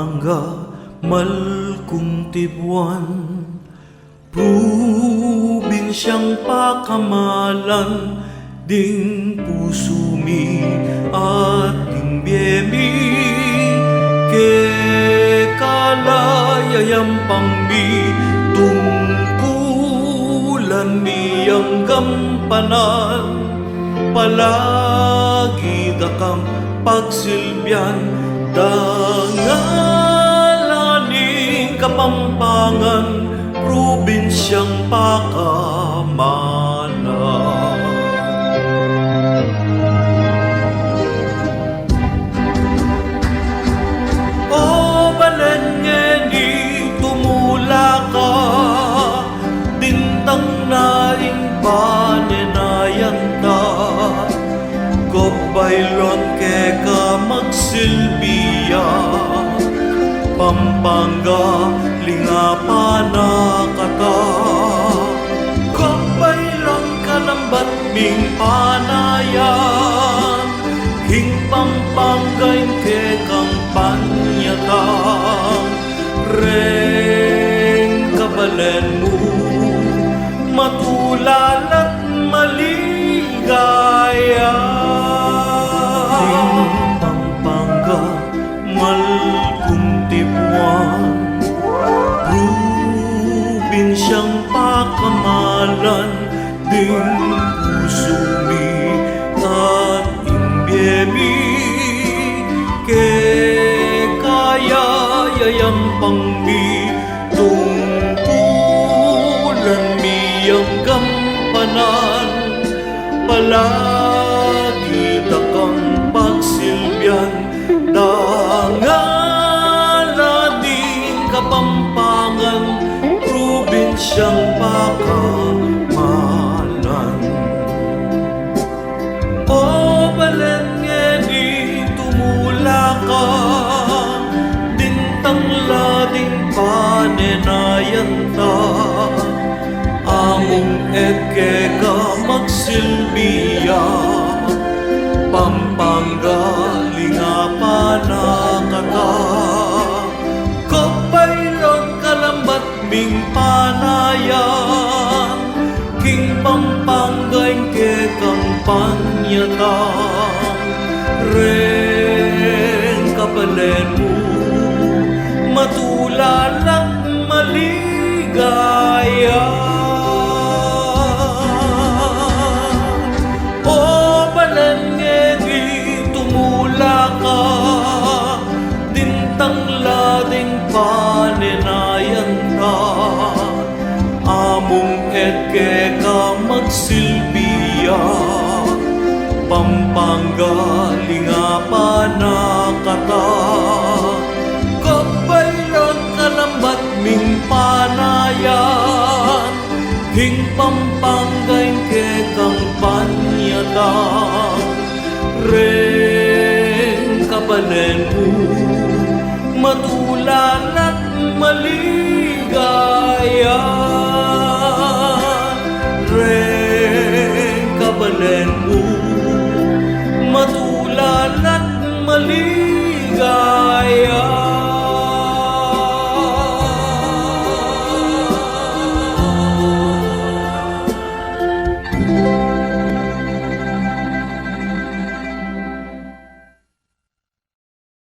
Pampanga, Malkung Tibuan, probinsyang Pakamalan, ding Pusumi at ding Biemi, ke kalayayam pangmi, tungkulan miyang gampanan, palagi dakang pagsilbihan, dangalaning Kapampangan, probinsyang Pakamalan. O balengeni, tumula ka, dintang naing panenayan ta, gobaylon ke ka magsilbiya, Pampanga, lingapana kata, gobaylon ka lambat ming panayan, king Pampangay ke kampanya ta, reng kabalen mo, matulal at maligaya. Pampanga, Malkung Tibuan, probinsyang Pakamalan, ding Pusumi at Imbiemi, ke kayayayam pangmi, tungkulan miyang gampanan, palagi dakang pagsilbihan, dangalaning Kapampangan, probinsyang Pakamalan. O balengeni, tumula ka, dintang lading panenayan ta, among eke ka magsilbiya, Pampanga, lingapana kata, gobaylon kalambat ming panayan, king Pampangay ke kampanya ta, ren kabalen mo, matulal at maligaya. Panenayan ta, among eke ka magsilbiya, Pampanga, lingapana kata, gobaylon kalambat ming panayan, king Pampangay ke kampanya ta, ren kabalen mo, matulal at maligaya.